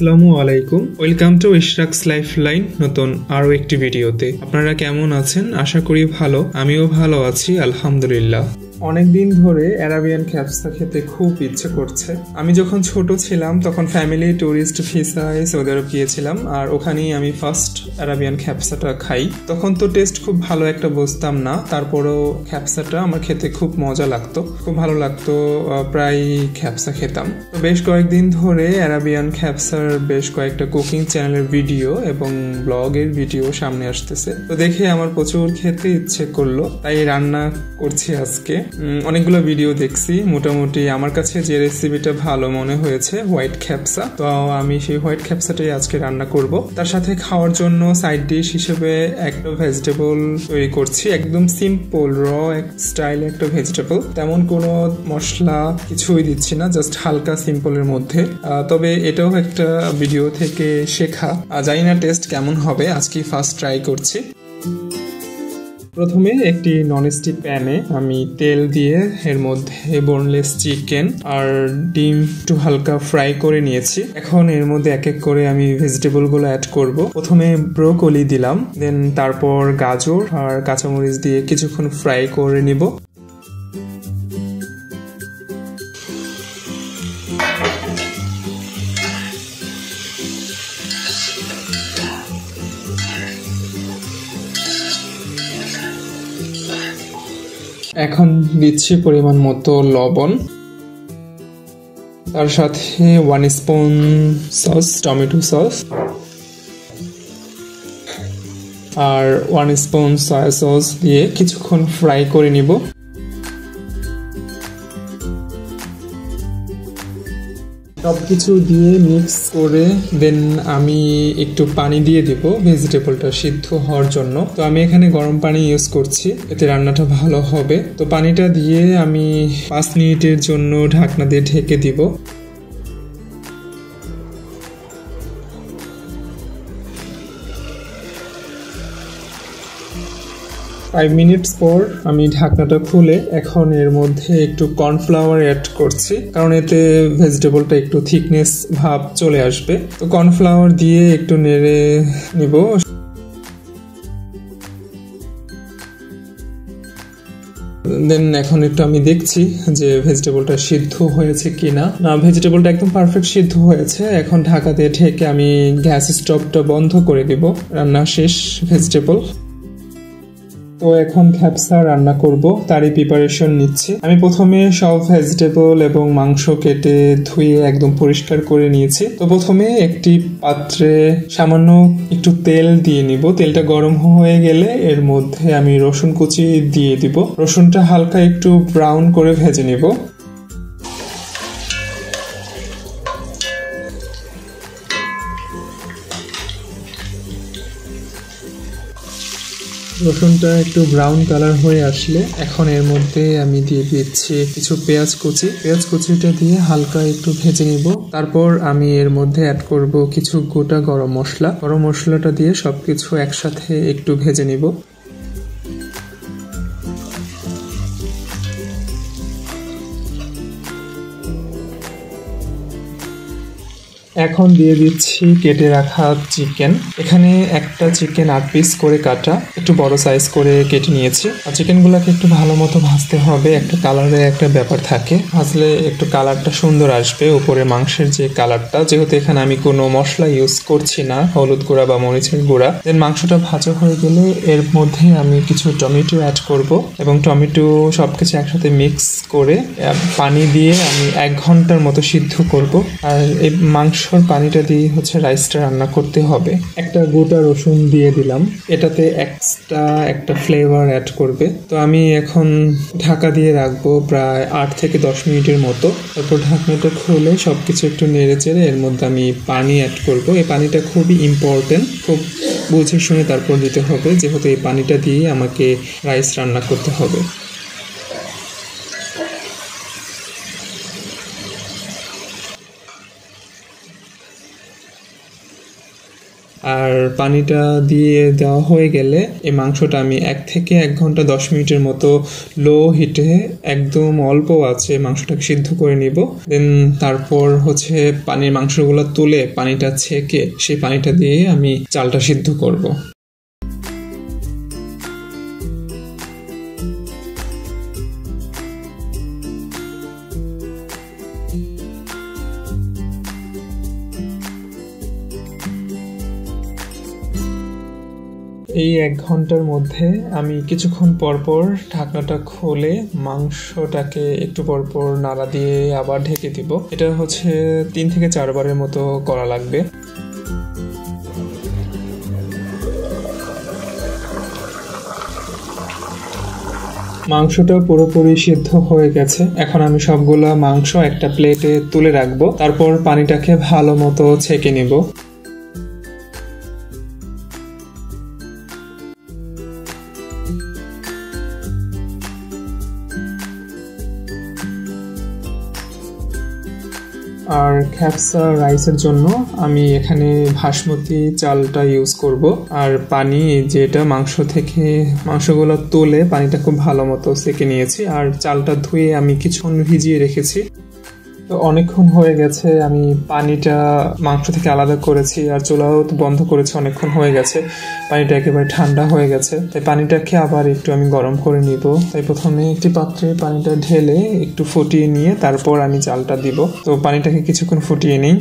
আসসালামু আলাইকুম, welcome to Ishrak's lifeline নতুন আরো একটি ভিডিওতে। আপনারা কেমন আছেন? আশা করি ভালো। আমিও ভালো আছি, আলহামদুলিল্লাহ। অনেকদিন ধরে অ্যারাবিয়ান ক্যাপসা খেতে খুব ইচ্ছে করছে। আমি যখন ছোট ছিলাম তখন ফ্যামিলি ট্যুরিস্ট ভিসায় সৌদি আরব গিয়েছিলাম, আর ওখানেই আমি ফার্স্ট অ্যারাবিয়ান ক্যাপসাটা খাই। তখন তো টেস্ট খুব ভালো একটা বুঝতাম না, তারপরেও ক্যাপসাটা আমার খেতে খুব মজা লাগতো, খুব ভালো লাগতো। প্রায় ক্যাপসা খেতাম। তো বেশ কয়েকদিন ধরে অ্যারাবিয়ান ক্যাপসার বেশ কয়েকটা কুকিং চ্যানেলের ভিডিও এবং ব্লগের ভিডিও সামনে আসতেছে, তো দেখে আমার প্রচুর খেতে ইচ্ছে করলো, তাই রান্না করছি আজকে। অনেকগুলো ভিডিও দেখছি, মোটামুটি আমার কাছে যে রেসিপিটা ভালো মনে হয়েছে হোয়াইট ক্যাপসা, তো আমি সেই হোয়াইট ক্যাপসাটাই আজকে রান্না করব। তার সাথে খাওয়ার জন্য সাইড ডিশ হিসেবে একটা ভেজিটেবল তৈরি করছি, একদম সিম্পল র স্টাইল একটা ভেজিটেবল, তেমন কোনো মশলা কিছুই দিচ্ছি না, জাস্ট হালকা সিম্পলের মধ্যে। তবে এটাও একটা ভিডিও থেকে শেখা, জানি না টেস্ট কেমন হবে, আজকে ফার্স্ট ট্রাই করছি। প্রথমে একটি ননস্টিক প্যানে আমি তেল দিয়ে এর মধ্যে বোনলেস চিকেন আর ডিম একটু হালকা ফ্রাই করে নিয়েছি। এখন এর মধ্যে এক এক করে আমি ভেজিটেবল গুলো অ্যাড করব। প্রথমে ব্রোকলি দিলাম, দেন তারপর গাজর আর কাঁচামরিচ দিয়ে কিছুক্ষণ ফ্রাই করে নিব। এখন দিচ্ছি পরিমাণ মতো লবণ, তার সাথে 1 স্পুন সস, টমেটো সস, আর 1 স্পুন সয়া সস দিয়ে কিছুক্ষণ ফ্রাই করে নিব। সবকিছু দিয়ে মিক্স করে দেন আমি একটু পানি দিয়ে দিব ভেজিটেবলটা সিদ্ধ হওয়ার জন্য। তো আমি এখানে গরম পানি ইউজ করছি, এতে রান্নাটা ভালো হবে। তো পানিটা দিয়ে আমি 5 মিনিটের জন্য ঢাকনা দিয়ে ঢেকে দিব। 5 মিনিটস পর আমি ঢাকনাটা খুলে এখন এর মধ্যে একটু কর্নফ্লাওয়ার অ্যাড করছি, কারণ এতে ভেজিটেবলটা একটু থিকনেস ভাব চলে আসবে। তো কর্নফ্লাওয়ার দিয়ে একটু নেড়ে নিব। দেন এখন একটু আমি দেখছি যে ভেজিটেবলটা সিদ্ধ হয়েছে কিনা। না, ভেজিটেবলটা একদম পারফেক্ট সিদ্ধ হয়েছে। এখন ঢাকা দিয়ে ঢেকে আমি গ্যাস স্টোভটা বন্ধ করে দিব। রান্না শেষ ভেজিটেবল। তো এখন ক্যাপসা রান্না করব, তারই প্রিপারেশন নিচ্ছি। আমি প্রথমে সব ভেজিটেবল এবং মাংস কেটে ধুয়ে একদম পরিষ্কার করে নিয়েছি। তো প্রথমে একটি পাত্রে সামান্য একটু তেল দিয়ে নিব। তেলটা গরম হয়ে গেলে এর মধ্যে আমি রসুন কুচি দিয়ে দিব। রসুনটা হালকা একটু ব্রাউন করে ভেজে নিব। রসুনটা একটু ব্রাউন কালার হয়ে আসলে এখন এর মধ্যে আমি দিয়ে দিচ্ছি কিছু পেঁয়াজ কুচি। পেঁয়াজ কুচিটা দিয়ে হালকা একটু ভেজে নিব। তারপর আমি এর মধ্যে অ্যাড করব কিছু গোটা গরম মশলা। গরম মশলাটা দিয়ে সবকিছু একসাথে একটু ভেজে নিব। এখন দিয়ে দিচ্ছি কেটে রাখা চিকেন। এখানে একটা চিকেন 8 পিস করে কাটা, একটু বড় সাইজ করে কেটে নিয়েছি। আর চিকেনগুলোকে একটু ভালো মতো ভাজতে হবে, একটা কালারের একটা ব্যাপার থাকে, ভাজলে একটু কালারটা সুন্দর আসবে উপরে মাংসের যে কালারটা। যেহেতু এখানে আমি কোনো মশলা ইউজ করছি না, হলুদ গুঁড়া বা মরিচের গুঁড়া। দেন মাংসটা ভাজা হয়ে গেলে এর মধ্যে আমি কিছু টমেটো অ্যাড করব এবং টমেটো সবকিছু একসাথে মিক্স করে পানি দিয়ে আমি 1 ঘন্টার মতো সিদ্ধ করব। আর এই মাংসর পানিটা দিয়ে হচ্ছে রাইসটা রান্না করতে হবে। একটা গোটা রসুন দিয়ে দিলাম, এটাতে এক্সট্রা একটা ফ্লেভার অ্যাড করবে। তো আমি এখন ঢাকা দিয়ে রাখবো প্রায় 8 থেকে 10 মিনিটের মতো। তারপর ঢাকনাটা খুলে সবকিছু একটু নেড়ে চেড়ে এর মধ্যে আমি পানি অ্যাড করব। এই পানিটা খুবই ইম্পর্টেন্ট, খুব বুঝে শুনে তারপর দিতে হবে, যেহেতু এই পানিটা দিয়ে আমাকে রাইস রান্না করতে হবে। আর পানিটা দিয়ে দেওয়া হয়ে গেলে এই মাংসটা আমি 1 থেকে 1 ঘন্টা 10 মিনিটের মতো লো হিটে একদম অল্প আছে মাংসটাকে সিদ্ধ করে নিব। দেন তারপর হচ্ছে পানির মাংসগুলো তুলে পানিটা ছেঁকে সেই পানিটা দিয়ে আমি চালটা সিদ্ধ করব। এই 1 ঘন্টার মধ্যে আমি কিছুক্ষণ পরপর ঢাকনাটা খুলে মাংসটাকে একটু পরপর নাড়া দিয়ে আবার ঢেকে দিব। এটা হচ্ছে 3 থেকে 4 বারের মতো করা লাগবে। মাংসটা পুরোপুরি সিদ্ধ হয়ে গেছে। এখন আমি সবগুলা মাংস একটা প্লেটে তুলে রাখবো, তারপর পানিটাকে ভালো মতো ছেঁকে নিব। আর খ্যাপসা রাইসের জন্য আমি এখানে বাসমতি চালটা ইউজ করব। আর পানি যেটা মাংসগুলো তুলে পানিটা খুব ভালো মতো সেকে নিয়েছি। আর চালটা ধুয়ে আমি কিছুক্ষণ ভিজিয়ে রেখেছি। তো অনেকক্ষণ হয়ে গেছে আমি পানিটা মাংস থেকে আলাদা করেছি আর চুলাও তো বন্ধ করেছি, অনেকক্ষণ হয়ে গেছে। পানিটা একেবারে ঠান্ডা হয়ে গেছে, তাই পানিটাকে আবার একটু আমি গরম করে নিব। তাই প্রথমে একটি পাত্রে পানিটা ঢেলে একটু ফুটিয়ে নিয়ে তারপর আমি চালটা দিব। তো পানিটাকে কিছুক্ষণ ফুটিয়ে নিই।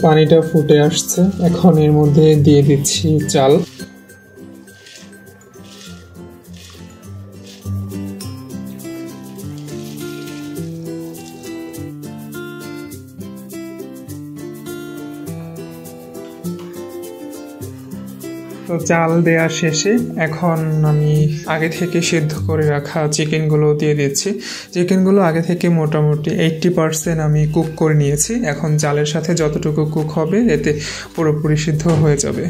পানিটা ফুটে আসছে, এখন এর মধ্যে দিয়ে দিচ্ছি চাল। তো চাল দেওয়া শেষে এখন আমি আগে থেকে সিদ্ধ করে রাখা চিকেনগুলো দিয়ে দিচ্ছি। চিকেনগুলো আগে থেকে মোটামুটি 80% আমি কুক করে নিয়েছি। এখন চালের সাথে যতটুকু কুক হবে এতে পুরোপুরি সিদ্ধ হয়ে যাবে।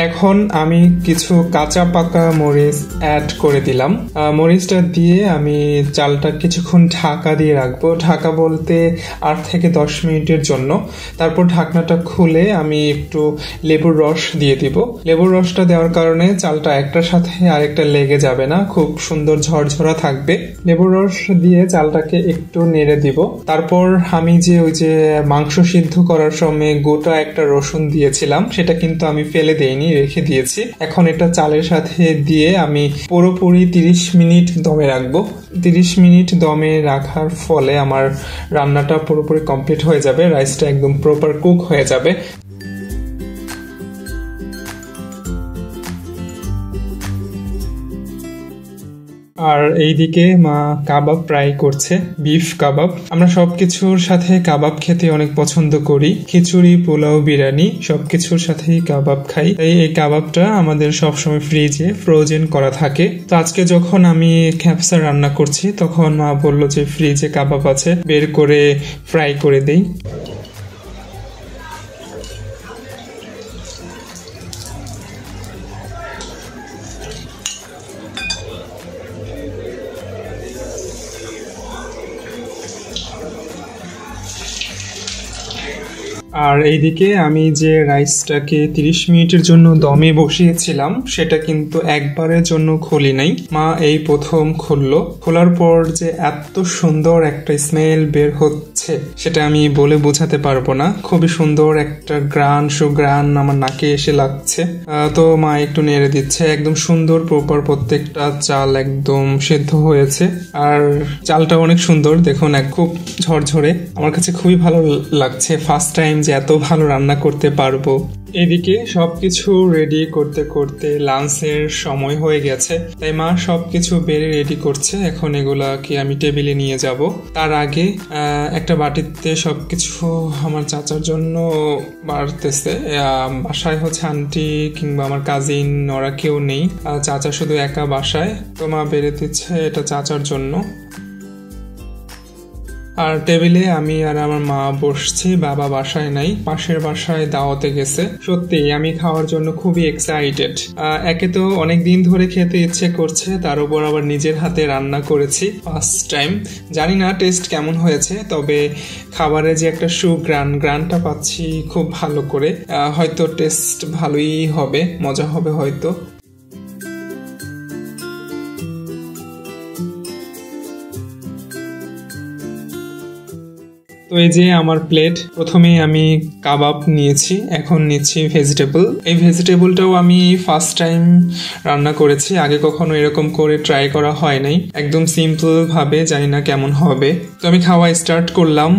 এখন আমি কিছু কাঁচা পাকা মরিচ অ্যাড করে দিলাম। মরিচটা দিয়ে আমি চালটা কিছুক্ষণ ঢাকা দিয়ে রাখবো। ঢাকা বলতে 8 থেকে 10 মিনিটের জন্য। তারপর ঢাকনাটা খুলে আমি একটু লেবুর রস দিয়ে দিব। লেবুর রসটা দেওয়ার কারণে চালটা একটার সাথে আরেকটা লেগে যাবে না, খুব সুন্দর ঝরঝরা থাকবে। লেবুর রস দিয়ে চালটাকে একটু নেড়ে দিব। তারপর আমি ওই যে মাংস সিদ্ধ করার সময় গোটা একটা রসুন দিয়েছিলাম, সেটা কিন্তু আমি ফেলে দেইনি, রেখে দিয়েছি। এখন এটা চালের সাথে দিয়ে আমি পুরোপুরি 30 মিনিট দমে রাখবো। 30 মিনিট দমে রাখার ফলে আমার রান্নাটা পুরোপুরি কমপ্লিট হয়ে যাবে, রাইসটা একদম প্রপার কুক হয়ে যাবে। আর এইদিকে মা কাবাব ফ্রাই করছে, বিফ কাবাব। আমরা সবকিছুর সাথে কাবাব খেতে অনেক পছন্দ করি, খিচুড়ি, পোলাও, বিরিয়ানি সবকিছুর সাথেই কাবাব খাই। তাই এই কাবাবটা আমাদের সবসময় ফ্রিজে ফ্রোজেন করা থাকে। তো আজকে যখন আমি খ্যাপসা রান্না করছি তখন মা বললো যে ফ্রিজে কাবাব আছে, বের করে ফ্রাই করে দেই। আর এইদিকে আমি যে রাইসটাকে 30 মিনিটের জন্য দমে বসিয়েছিলাম সেটা কিন্তু একবারের জন্য খুলি নাই, মা এই প্রথম খুললো। খোলার পর যে এত সুন্দর একটা স্মেল বের হচ্ছে সেটা আমি বলে বোঝাতে পারবো না। খুবই সুন্দর একটা সুঘ্রাণ আমার নাকে এসে লাগছে। তো মা একটু নেড়ে দিচ্ছে, একদম সুন্দর প্রপার প্রত্যেকটা চাল একদম সেদ্ধ হয়েছে। আর চালটা অনেক সুন্দর, দেখুন খুব ঝরঝরে। আমার কাছে খুবই ভালো লাগছে, ফার্স্ট টাইম যে এত ভালো রান্না করতে পারবো। এদিকে সবকিছু রেডি করতে করতে লাঞ্চের সময় হয়ে গেছে, তাই মা সবকিছু বেড়ে রেডি করছে। এখন এগুলাকে আমি টেবিলে নিয়ে যাব। তার আগে একটা বাটিতে সবকিছু আমার চাচার জন্য বাড়তেছে। বাসায় হচ্ছে আন্টি কিংবা আমার কাজিন ওরা কেউ নেই, চাচা শুধু একা বাসায়। তো মা বেড়ে দিচ্ছে এটা চাচার জন্য। আর টেবিলে আমি আর আমার মা বসছি, বাবা বাসায় নাই, পাশের বাসায় দাওয়াতে গেছে। সত্যি আমি খাওয়ার জন্য খুবই এক্সাইটেড। একে তো অনেক দিন ধরে খেতে ইচ্ছে করছে, তার উপর আবার নিজের হাতে রান্না করেছি ফার্স্ট টাইম। জানি না টেস্ট কেমন হয়েছে, তবে খাবারে যে একটা গ্রানটা পাচ্ছি খুব ভালো করে। হয়তো টেস্ট ভালোই হবে, মজা হবে হয়তো। তো এই যে আমার প্লেট, প্রথমে আমি কাবাব নিয়েছি, এখন নিচ্ছি ভেজিটেবল। এই ভেজিটেবলটাও আমি ফার্স্ট টাইম রান্না করেছি, আগে কখনো এরকম করে ট্রাই করা হয় নাই, একদম সিম্পল ভাবে, জানি না কেমন হবে। তো আমি খাওয়া স্টার্ট করলাম।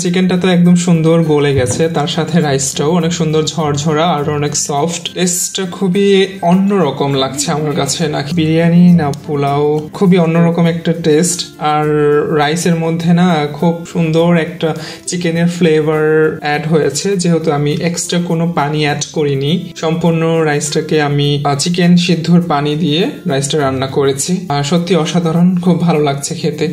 চিকেনটা তো একদম সুন্দর গলে গেছে, তার সাথে রাইসটাও অনেক সুন্দর ঝরঝরা আর অনেক সফট। টেস্টটা খুবই অন্যরকম লাগছে আমার কাছে, নাকি বিরিয়ানি না পোলাও, খুবই অন্যরকম একটা টেস্ট। আর রাইসের মধ্যে না খুব সুন্দর একটা চিকেনের ফ্লেভার অ্যাড হয়েছে, যেহেতু আমি এক্সট্রা কোনো পানি অ্যাড করিনি। সম্পূর্ণ রাইসটাকে আমি চিকেন সিদ্ধর পানি দিয়ে রাইসটা রান্না করেছি। আর সত্যি অসাধারণ, খুব ভালো লাগছে খেতে।